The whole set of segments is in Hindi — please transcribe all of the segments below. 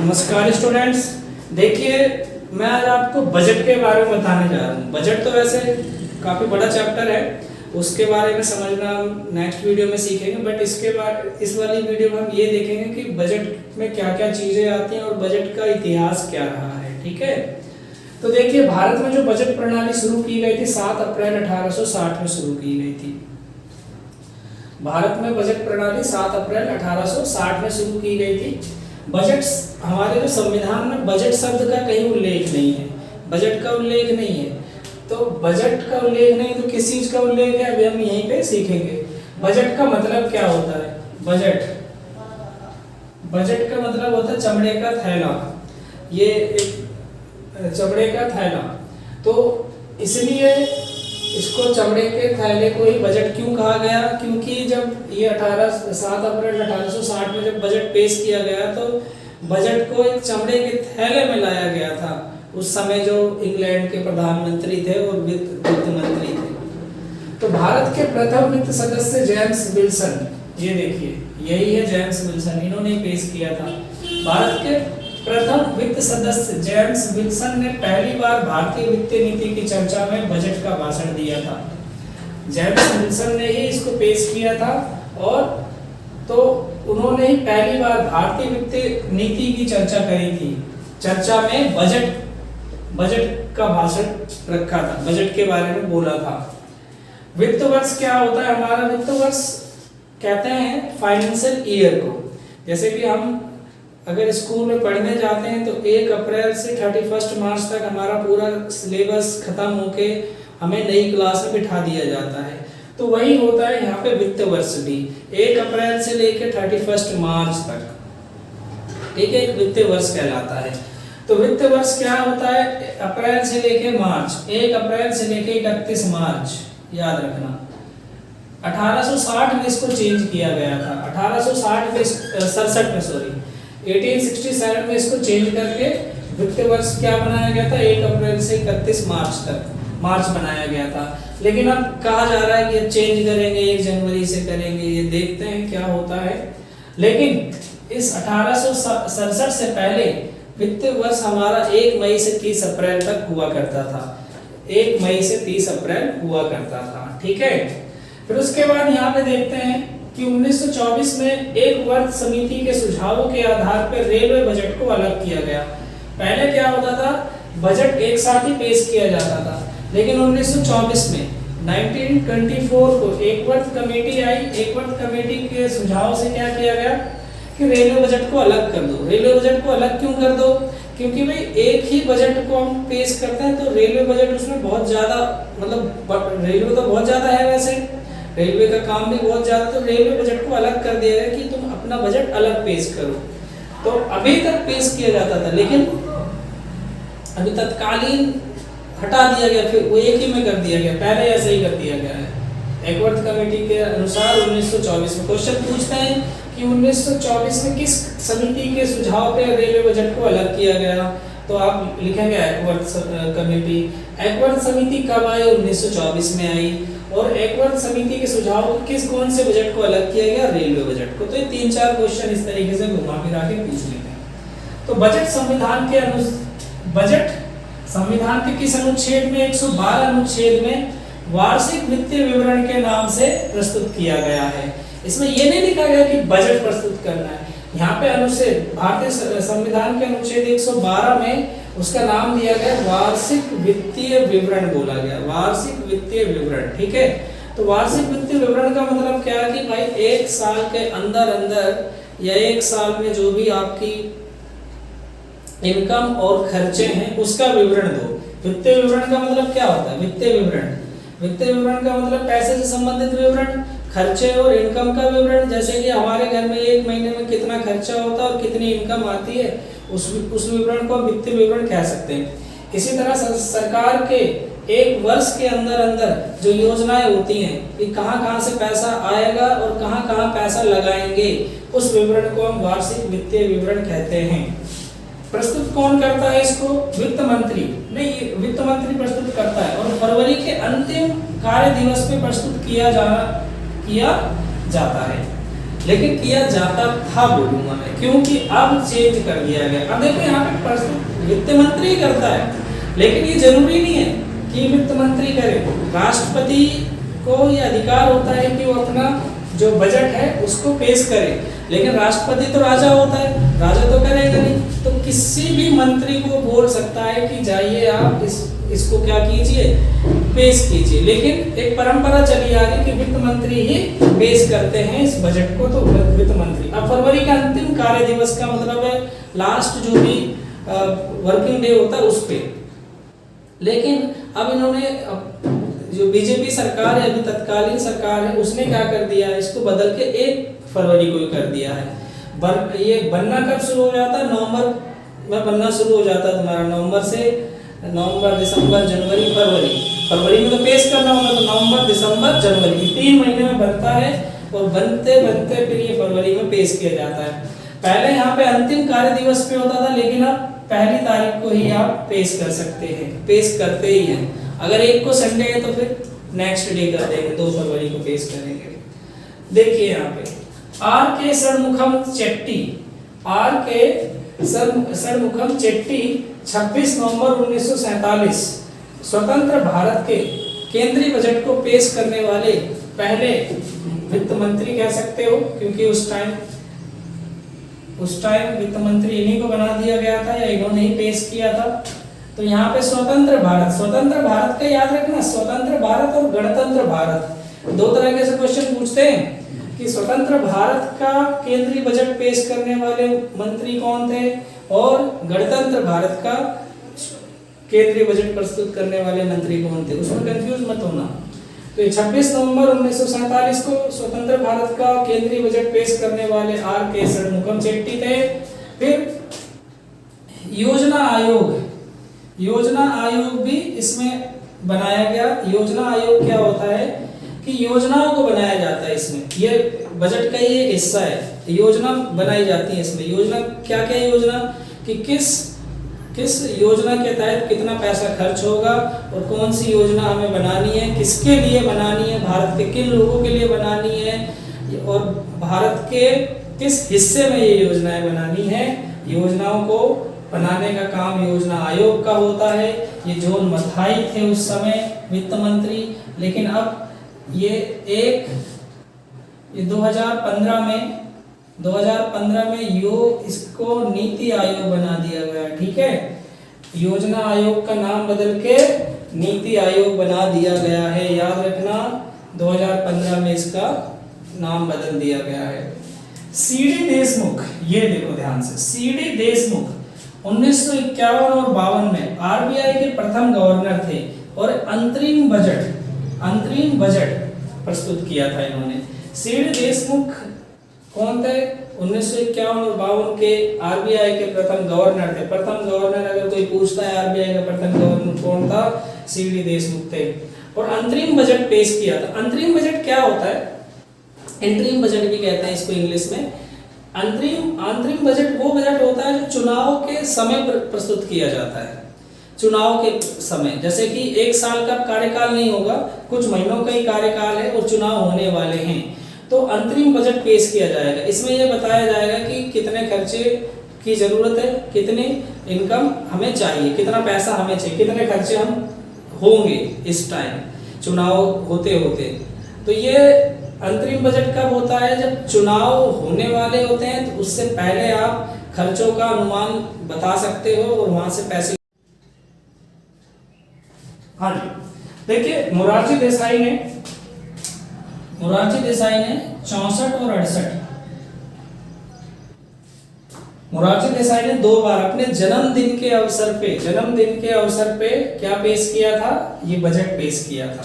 नमस्कार स्टूडेंट्स। देखिए, मैं आज आपको बजट के बारे में बताने जा रहा हूँ। बजट तो वैसे काफ़ी बड़ा चैप्टर है, उसके बारे में समझना हम नेक्स्ट वीडियो में सीखेंगे। बट इस वाली वीडियो में हम ये देखेंगे कि बजट में क्या क्या चीज़ें आती हैं और बजट का इतिहास क्या रहा है। ठीक है, तो देखिए, भारत में जो बजट प्रणाली शुरू की गई थी 7 अप्रैल 1860 में शुरू की गई थी। भारत में बजट प्रणाली 7 अप्रैल 1860 में शुरू की गई थी। बजट, हमारे जो संविधान में बजट शब्द का कहीं उल्लेख नहीं है, बजट का उल्लेख नहीं है। तो बजट का उल्लेख नहीं तो किस चीज का उल्लेख है, अभी हम यहीं पे सीखेंगे। बजट का मतलब क्या होता है? बजट का मतलब होता है चमड़े का थैला। ये एक चमड़े का थैला, तो इसलिए इसको चमड़े के थैले को ही बजट क्यों कहा गया? क्योंकि जब ये 7 अप्रैल 1860 में जब बजट पेश किया गया तो बजट को एक चमड़े के थैले में लाया गया था। उस समय जो इंग्लैंड के प्रधानमंत्री थे और वित्त मंत्री थे। तो भारत के प्रथम वित्त सदस्य जेम्स विल्सन, ये देखिए यही है जेम्स विल्सन, इन्होंने पेश किया था। भारत के प्रथम वित्त सदस्य जेम्स विल्सन ने पहली बार भारतीय वित्तीय नीति की चर्चा में बजट का भाषण दिया था। जेम्स विल्सन ने ही इसको पेश किया था और तो उन्होंने ही पहली बार भारतीय वित्तीय नीति की चर्चा करी थी। चर्चा में बजट का भाषण रखा था, बजट के बारे में बोला था। वित्त वर्ष क्या होता है? हमारा वित्त वर्ष कहते हैं फाइनेंशियल ईयर को। जैसे कि हम अगर स्कूल में पढ़ने जाते हैं तो 1 अप्रैल से 31 मार्च तक हमारा पूरा सिलेबस खत्म होके हमें नई क्लास में बिठा दिया जाता है। तो वही होता है यहाँ पे वित्त वर्ष भी, 1 अप्रैल से लेकर 31 मार्च तक, ठीक है, वित्त वर्ष कहलाता है। तो वित्त वर्ष क्या होता है? अप्रैल से लेकर मार्च, 1 अप्रैल से लेकर 31 मार्च, याद रखना। 1860 में इसको चेंज किया गया था, 1867 में इसको चेंज करके वित्त वर्ष क्या बनाया गया था? 1 अप्रैल से 31 मार्च तक मार्च बनाया गया था। लेकिन अब कहा जा रहा है कि चेंज करेंगे, 1 जनवरी से करेंगे, ये देखते हैं क्या होता है। लेकिन इस 1867 से पहले वित्त वर्ष हमारा 1 मई से 30 अप्रैल तक हुआ करता था। 1 मई से 30 अप्रैल हुआ करता था, ठीक है। फिर उसके बाद यहाँ पे देखते हैं कि 1924 में एक वर्ग समिति के सुझावों के आधार पर रेलवे बजट को अलग किया गया। पहले क्या होता था? बजट एक साथ ही पेश किया जाता था, लेकिन 1924 में 1924 को एक वर्ग कमेटी आई। एक वर्ग कमेटी के सुझाव से क्या किया गया कि रेलवे बजट को अलग कर दो। रेलवे बजट को अलग क्यों कर दो? क्योंकि भाई एक ही बजट को हम पेश करते हैं तो रेलवे बजट उसमें बहुत ज्यादा, मतलब रेलवे तो बहुत ज्यादा है, वैसे रेलवे का काम भी बहुत ज्यादा, तो रेलवे बजट को अलग कर दिया गया कि तुम अपना बजट अलग पेश करो। तो अभी तक पेश किया जाता था, लेकिन अभी तत्कालीन हटा दिया गया, फिर वो एक ही में कर दिया गया। पहले ऐसे ही कर दिया गया है। एकवर्थ कमेटी के अनुसार 1924 में क्वेश्चन पूछते हैं कि 1924 में किस समिति के सुझाव पे रेलवे बजट को अलग किया गया? तो आप लिखेंगे एकवर्थ कमेटी। एकवर्थ समिति कब आई? 1924 में आई। और एकवर्थ समिति के सुझाव कौन से बजट को अलग किया गया? रेलवे बजट को। तो ये 3-4 क्वेश्चन इस तरीके से घुमा फिरा के पूछ लेते हैं। तो बजट संविधान के किस अनुच्छेद में? 112 अनुच्छेद में वार्षिक वित्तीय विवरण के नाम से प्रस्तुत किया गया है। इसमें ये नहीं लिखा गया कि बजट प्रस्तुत करना है। यहाँ पे अनुच्छेद, भारतीय संविधान के अनुच्छेद 112 में उसका नाम दिया गया वार्षिक वित्तीय विवरण, बोला गया वार्षिक वित्तीय विवरण, ठीक है। तो वार्षिक वित्तीय विवरण का मतलब क्या है कि भाई 1 साल के अंदर या 1 साल में जो भी आपकी इनकम और खर्चे हैं उसका विवरण दो। वित्तीय विवरण का मतलब क्या होता है? वित्तीय विवरण का मतलब पैसे से संबंधित विवरण, खर्चे और इनकम का विवरण। जैसे कि हमारे घर में 1 महीने में कितना खर्चा होता है और कितनी इनकम आती है, उस विवरण को वित्तीय विवरण कह सकते हैं। इसी तरह सरकार के 1 वर्ष के अंदर जो योजनाएं होती हैं कि कहां से पैसा आएगा और कहां पैसा लगाएंगे, उस विवरण को हम वार्षिक वित्तीय विवरण कहते हैं। प्रस्तुत कौन करता है इसको? वित्त मंत्री प्रस्तुत करता है और फरवरी के अंतिम कार्य दिवस पे प्रस्तुत किया जाता है। लेकिन किया जाता था बोलूंगा मैं, क्योंकि अब चेंज कर दिया गया। अब देखो यहाँ पे वित्त मंत्री करता है, लेकिन ये जरूरी नहीं है कि वित्त मंत्री करे। राष्ट्रपति को ये अधिकार होता है कि वो अपना जो बजट है उसको पेश करे, लेकिन राष्ट्रपति तो राजा होता है, राजा तो करेगा नहीं। तो किसी भी मंत्री को बोल सकता है कि जाइए आप इसको क्या कीजिए, पेश कीजिए। लेकिन एक परंपरा चली आ रही कि वित्त मंत्री ही पेश करते हैं इस बजट को, तो वित्त मंत्री। अब फरवरी का अंतिम कार्य दिवस का मतलब है लास्ट जो भी वर्किंग डे होता है उस पे। लेकिन अब इन्होंने जो बीजेपी सरकार है, अभी तत्कालीन सरकार है, उसने क्या कर दिया है, इसको बदल के 1 फरवरी को ही कर दिया है। ये बनना कब शुरू हो जाता है, नवंबर में बनना शुरू हो जाता है तुम्हारा। नवंबर से नवंबर, दिसंबर, जनवरी, फरवरी में तो पेश करना होगा, तो नवंबर, दिसंबर, जनवरी 3 महीने में बनता है, और बनते बनते फिर ये फरवरी में पेश किया जाता है। पहले यहाँ पे अंतिम कार्य दिवस पे होता था, लेकिन अब पहली तारीख को ही आप पेश कर सकते हैं, पेश करते ही हैं। अगर 1 को संडे है तो फिर नेक्स्ट डे कर देंगे, 2 फरवरी को पेश करेंगे। देखिए यहाँ पे आर के षणमुखम चेट्टी 26 नवंबर 1947 स्वतंत्र भारत के केंद्रीय बजट को पेश करने वाले पहले वित्त मंत्री कह सकते हो, क्योंकि उस टाइम वित्त मंत्री इन्हीं को बना दिया गया था, या इन्होंने ही पेश किया था। तो यहाँ पे स्वतंत्र भारत का याद रखना, स्वतंत्र भारत और गणतंत्र भारत 2 तरह के से क्वेश्चन पूछते हैं कि स्वतंत्र भारत का केंद्रीय बजट पेश करने वाले मंत्री कौन थे, और गणतंत्र भारत का केंद्रीय बजट प्रस्तुत करने वाले मंत्री कौन थे, उसमें कंफ्यूज मत होना। तो 26 नवंबर 1947 को स्वतंत्र भारत का केंद्रीय बजट पेश करने वाले आर के षणमुखम चेट्टी थे। फिर योजना आयोग भी इसमें बनाया गया। योजना आयोग क्या होता है कि योजनाओं को बनाया जाता है इसमें, ये बजट का ही एक हिस्सा है, योजना बनाई जाती है इसमें। योजना क्या योजना कि किस योजना के तहत कितना पैसा खर्च होगा, और कौन सी योजना हमें बनानी है, किसके लिए बनानी है, भारत के किन लोगों के लिए बनानी है, और भारत के किस हिस्से में ये योजनाएं बनानी है। योजनाओं को बनाने का काम योजना आयोग का होता है। ये जॉन मथाई थे उस समय वित्त मंत्री, लेकिन अब ये 2015 में इसको नीति आयोग बना दिया गया, ठीक है। योजना आयोग का नाम बदल के नीति आयोग बना दिया गया है, याद रखना। 2015 में इसका नाम बदल दिया गया है। सीडी देशमुख, ये देखो ध्यान से, सीडी देशमुख 1951 और 52 में आरबीआई के प्रथम गवर्नर थे, और अंतरिम बजट प्रस्तुत किया था इन्होंने। सीडी देशमुख कौन थे, 1951 और 52 के आरबीआई के प्रथम गवर्नर थे। प्रथम गवर्नर अगर कोई पूछता है आरबीआई का प्रथम गवर्नर कौन था, सीडी देशमुख थे। और अंतरिम बजट पेश किया था। अंतरिम बजट क्या होता है, इंटरिम बजट भी कहते हैं इसको इंग्लिश में। अंतरिम बजट वो बजट होता है जो चुनाव के समय प्रस्तुत किया जाता है। चुनाव के समय, जैसे कि 1 साल का कार्यकाल नहीं होगा, कुछ महीनों का ही कार्यकाल है और चुनाव होने वाले हैं, तो अंतरिम बजट पेश किया जाएगा। इसमें यह बताया जाएगा कि कितने खर्चे की जरूरत है, कितनी इनकम हमें चाहिए, कितना पैसा हमें चाहिए, कितने खर्चे हम होंगे इस टाइम चुनाव होते होते। तो ये अंतरिम बजट कब होता है, जब चुनाव होने वाले होते हैं, तो उससे पहले आप खर्चों का अनुमान बता सकते हो और वहां से पैसे। हाँ जी, देखिए मोरारजी देसाई ने 64 और 68, मोरारजी देसाई ने 2 बार अपने जन्मदिन के अवसर पे क्या पेश किया था, ये बजट पेश किया था,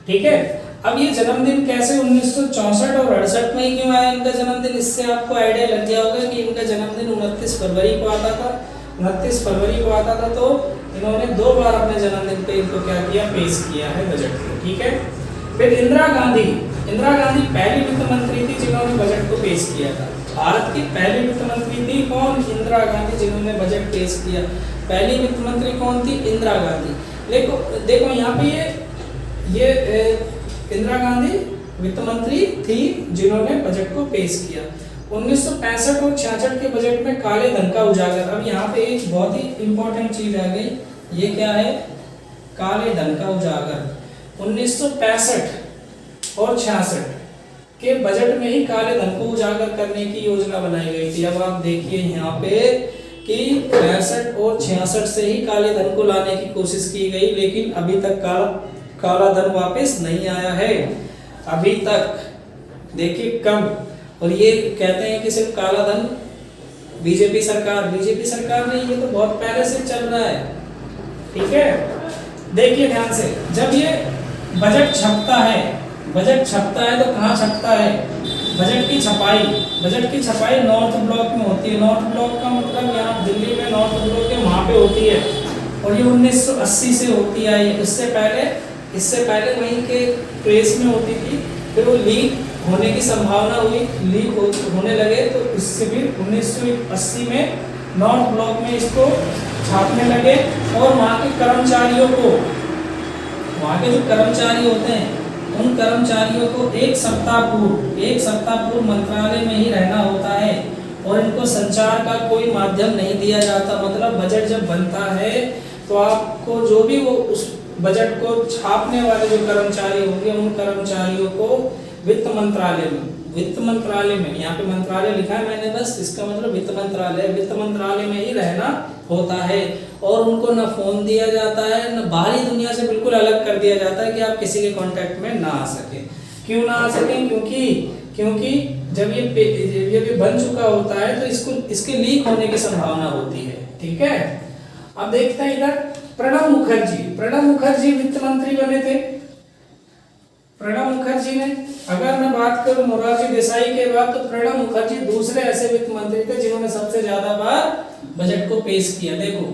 ठीक है। अब ये जन्मदिन कैसे 1964 और 68 में ही क्यों आया इनका जन्मदिन, इससे आपको आइडिया लग गया होगा कि इनका जन्मदिन 29 फरवरी को आता था। 29 फरवरी को आता था, तो इन्होंने 2 बार अपने जन्मदिन पे इनको क्या किया, पेश किया है बजट को, ठीक है। फिर इंदिरा गांधी पहली वित्त मंत्री थी जिन्होंने बजट को पेश किया था। भारत की पहली वित्त मंत्री थी कौन, इंदिरा गांधी, जिन्होंने बजट पेश किया। पहली वित्त मंत्री कौन थी, इंदिरा गांधी। देखो यहाँ पे ये इंदिरा गांधी वित्त मंत्री थी जिन्होंने बजट को पेश किया। 1965 और 66 के बजट में काले धन का उजागर। अब यहाँ पे एक बहुत ही इंपॉर्टेंट चीज आ गई, ये क्या है, काले धन का उजागर। 1965 और 66 के बजट में ही काले धन को उजागर करने की योजना बनाई गई थी। अब आप देखिए यहाँ पे कि 65 और 66 से ही काले धन को लाने की कोशिश की गई, लेकिन अभी तक काला धन वापस नहीं आया है अभी तक। देखिए कम, और ये कहते हैं कि सिर्फ काला धन बीजेपी सरकार नहीं, ये तो बहुत पहले से चल रहा है, ठीक है। देखिए ध्यान से, जब ये बजट छपता है तो कहाँ छपता है, बजट की छपाई नॉर्थ ब्लॉक में होती है। नॉर्थ ब्लॉक का मतलब यहाँ दिल्ली में नॉर्थ ब्लॉक है, वहाँ पे होती है, और ये 1980 से होती आई है। इससे पहले वहीं के प्रेस में होती थी, फिर वो लीक होने की संभावना हुई, होने लगे, तो इससे भी 1980 में नॉर्थ ब्लॉक में इसको छापने लगे, और वहाँ के कर्मचारियों को, वहाँ के जो कर्मचारी होते हैं उन कर्मचारियों को एक सप्ताह पूर्व मंत्रालय में ही रहना होता है, और इनको संचार का कोई माध्यम नहीं दिया जाता। मतलब बजट जब बनता है तो आपको जो भी वो उस बजट को छापने वाले जो कर्मचारी होंगे, उन कर्मचारियों को वित्त मंत्रालय में, यहाँ पे मंत्रालय लिखा है मैंने, बस इसका मतलब वित्त मंत्रालय में ही रहना होता है, और उनको न फोन दिया जाता है, न बाहरी दुनिया से बिल्कुल अलग कर दिया जाता है कि आप किसी के कांटेक्ट में ना आ सके। क्यों ना आ सके? क्योंकि जब ये बन चुका होता है तो इसके लीक होने की संभावना होती है, ठीक है। अब देखते हैं इधर प्रणब मुखर्जी वित्त मंत्री बने थे। प्रणब मुखर्जी ने, अगर मैं बात करूं मोरारजी देसाई के बाद, तो प्रणब मुखर्जी दूसरे ऐसे वित्त मंत्री थे जिन्होंने सबसे ज्यादा बार बजट को पेश किया। देखो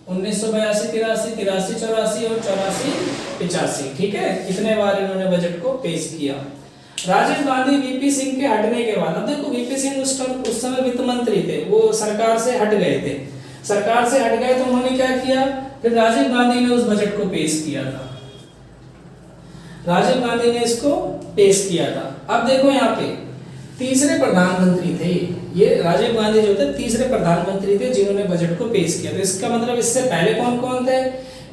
1982, 83, 84 और 84, 85, ठीक है, इतने बार इन्होंने बजट को पेश किया। राजीव गांधी वीपी सिंह के हटने के बाद, अब देखो वीपी सिंह उस समय वित्त मंत्री थे, वो सरकार से हट गए तो उन्होंने क्या किया, फिर राजीव गांधी ने उस बजट को पेश किया था, राजीव गांधी ने इसको पेश किया था। अब देखो यहाँ पे तीसरे प्रधानमंत्री थे ये, राजीव गांधी जो थे तीसरे प्रधानमंत्री थे जिन्होंने बजट को पेश किया। तो इसका मतलब इससे पहले कौन थे?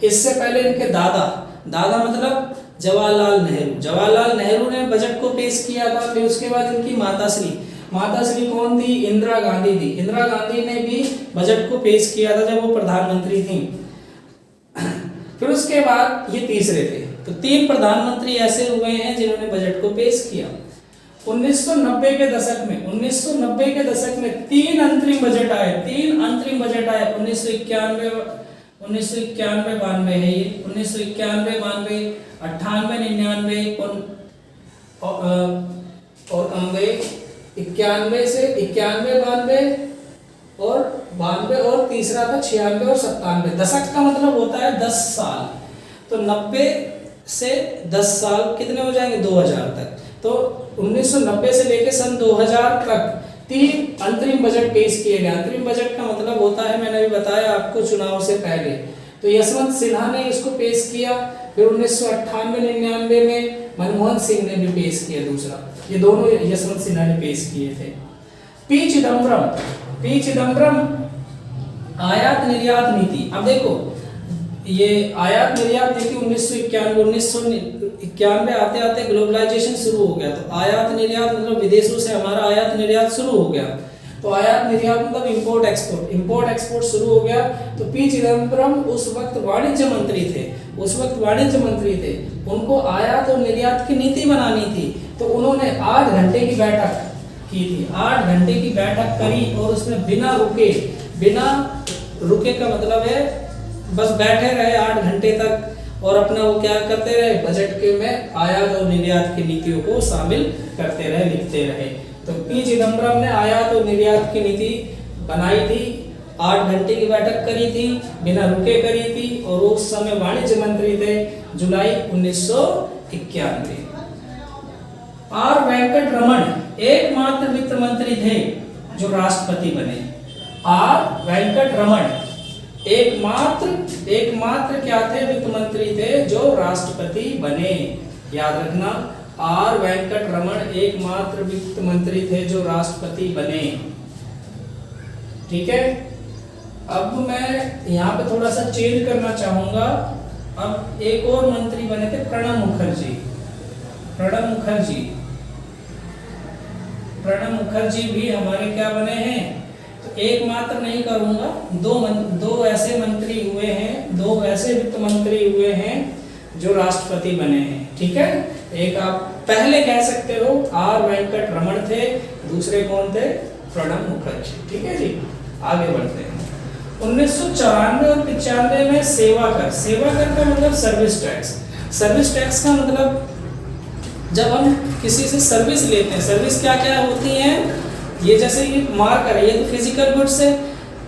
इससे पहले इनके दादा मतलब जवाहरलाल नेहरू ने बजट को पेश किया था। फिर उसके बाद इनकी माताश्री कौन थी? इंदिरा गांधी थी। इंदिरा गांधी ने भी बजट को पेश किया था जब वो प्रधानमंत्री थी। फिर उसके बाद ये तीसरे थे। तो 3 प्रधानमंत्री ऐसे हुए हैं जिन्होंने बजट को पेश किया। 1990 के दशक में 3 अंतरिम बजट आए। 1991, 92 है ये, 1991, 92, 98, 99 और 91 से 92 और तीसरा था 96 और 97। दशक का मतलब होता है 10 साल। तो 90 से 10 साल कितने हो जाएंगे? 2000 तक। तो 1990 से लेकर सन 2000 तक 3 अंतरिम बजट पेश किए गए। अंतरिम बजट का मतलब होता है, मैंने अभी बताया आपको, चुनाव से पहले। तो यशवंत सिन्हा ने इसको पेश किया। फिर 1998-99 में मनमोहन सिंह ने भी पेश किया दूसरा। ये दोनों यशवंत सिन्हा ने पेश किए थे। पी चिदम्बरम आयात निर्यात नीति। अब देखो ये आयात निर्यात नीति 1991 आते आते ग्लोबलाइजेशन शुरू हो गया। तो आयात निर्यात मतलब विदेशों से हमारा आयात निर्यात शुरू हो गया। तो आयात निर्यात मतलब इंपोर्ट एक्सपोर्ट शुरू हो गया। तो पी चिदम्बरम उस वक्त वाणिज्य मंत्री थे। उनको आयात और निर्यात की नीति बनानी थी। तो उन्होंने 8 घंटे की बैठक की थी। 8 घंटे की बैठक करी और उसमें बिना रुके का मतलब है बस बैठे रहे 8 घंटे तक और अपना वो क्या करते रहे, बजट के में आयात और निर्यात की नीतियों को शामिल करते रहे, लिखते रहे। तो पी चिदम्बरम ने आयात और निर्यात की नीति बनाई थी, 8 घंटे की बैठक करी थी, बिना रुके करी थी, और उस समय वाणिज्य मंत्री थे, जुलाई 1991। आर वेंकट रमन एकमात्र वित्त मंत्री थे जो राष्ट्रपति बने। आर वेंकट रमन एकमात्र क्या थे? वित्त मंत्री थे जो राष्ट्रपति बने। याद रखना, आर वेंकट रमन एकमात्र वित्त मंत्री थे जो राष्ट्रपति बने। ठीक है, अब मैं यहाँ पे थोड़ा सा चेंज करना चाहूंगा। अब एक और मंत्री बने थे प्रणब मुखर्जी। प्रणब मुखर्जी भी हमारे क्या बने हैं, तो एकमात्र नहीं करूंगा, दो ऐसे मंत्री हुए हैं, दो ऐसे वित्त मंत्री हुए हैं जो राष्ट्रपति बने हैं। ठीक है, एक आप पहले कह सकते हो आर वेंकट रमन थे, दूसरे कौन थे, प्रणब मुखर्जी। ठीक है जी, आगे बढ़ते हैं। 1994 और 95 में सेवा कर का मतलब सर्विस टैक्स। सर्विस टैक्स का मतलब जब हम किसी से सर्विस लेते हैं, सर्विस क्या क्या होती है, ये जैसे ये मार्कर है, ये तो फिजिकल गुड्स है।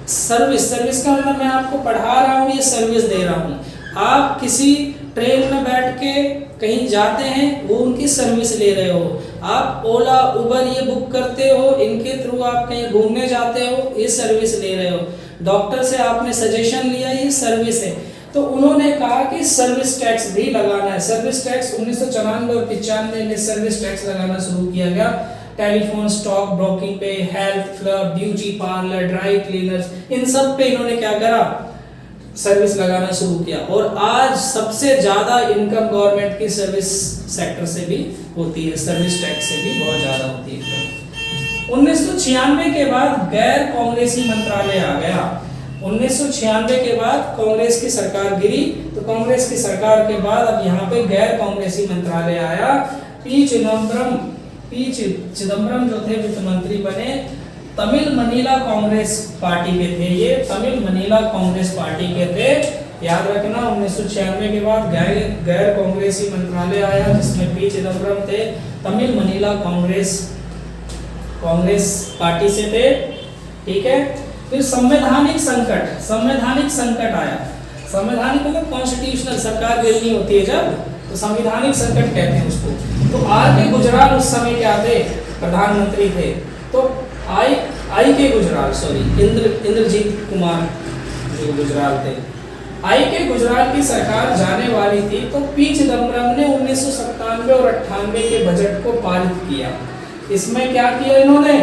सर्विस का मतलब मैं आपको पढ़ा रहा हूँ, ये सर्विस दे रहा हूँ। आप किसी ट्रेन में बैठ के कहीं जाते हैं, वो उनकी सर्विस ले रहे हो। आप ओला उबर ये बुक करते हो, इनके थ्रू आप कहीं घूमने जाते हो, ये सर्विस ले रहे हो। डॉक्टर से आपने सजेशन लिया, ये सर्विस है। तो उन्होंने कहा कि सर्विस टैक्स भी लगाना है। सर्विस टैक्स 1994 और 95 में सर्विस टैक्स लगाना शुरू किया गया। टेलीफोन, स्टॉक ब्रोकिंग पे, health club, beauty parlour, dry cleaners, इन सब पे इन्होंने क्या करा, सर्विस लगाना शुरू किया। और आज सबसे ज्यादा इनकम गवर्नमेंट की सर्विस सेक्टर से भी होती है, सर्विस टैक्स से भी बहुत ज्यादा होती है। 1996 के बाद गैर कांग्रेसी मंत्रालय आ गया। 1996 के बाद कांग्रेस की सरकार गिरी, तो कांग्रेस की सरकार के बाद अब यहाँ पे गैर कांग्रेसी मंत्रालय आया। पी चिदम्बरम जो थे वित्त मंत्री बने, तमिल मनीला कांग्रेस पार्टी के थे। ये तमिल मनीला कांग्रेस पार्टी के थे, याद रखना। 1996 के बाद गैर कांग्रेसी मंत्रालय आया जिसमें पी चिदम्बरम थे, तमिल मनीला कांग्रेस पार्टी से थे। ठीक है, फिर संवैधानिक संकट आया। संवैधानिक मतलब कॉन्स्टिट्यूशनल, सरकार गिरनी होती है जब, तो संवैधानिक संकट कहते हैं उसको। तो आर के गुजराल उस समय क्या थे, प्रधानमंत्री थे। तो आई के गुजराल, इंद्रजीत कुमार जो गुजराल थे, आई के गुजराल की सरकार जाने वाली थी। तो पी चिदम्बरम ने 1997 और 98 के बजट को पारित किया। इसमें क्या किया इन्होंने,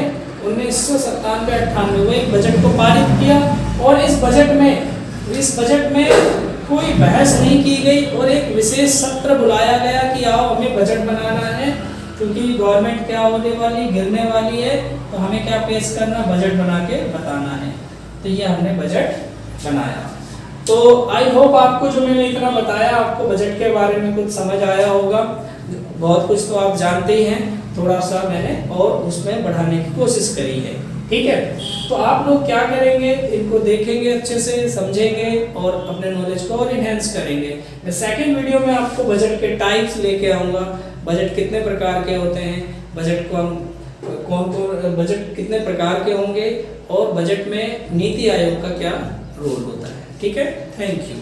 1997-98 में बजट को पारित किया। और इस बजट में कोई बहस नहीं की गई और एक विशेष सत्र बुलाया गया कि आओ हमें बजट बनाना है, क्योंकि गवर्नमेंट क्या होने वाली, गिरने वाली है, तो हमें क्या पेश करना, बजट बना के बताना है। तो ये हमने बजट बनाया। तो आई होप आपको जो मैंने इतना बताया, आपको बजट के बारे में कुछ समझ आया होगा। बहुत कुछ तो आप जानते ही हैं, थोड़ा सा मैंने और उसमें बढ़ाने की कोशिश करी है। ठीक है, तो आप लोग क्या करेंगे, इनको देखेंगे, अच्छे से समझेंगे और अपने नॉलेज को और इनहेंस करेंगे। मैं सेकंड वीडियो में आपको बजट के टाइप्स लेके आऊँगा, बजट कितने प्रकार के होते हैं, बजट को हम बजट कितने प्रकार के होंगे और बजट में नीति आयोग का क्या रोल होता है। ठीक है, थैंक यू।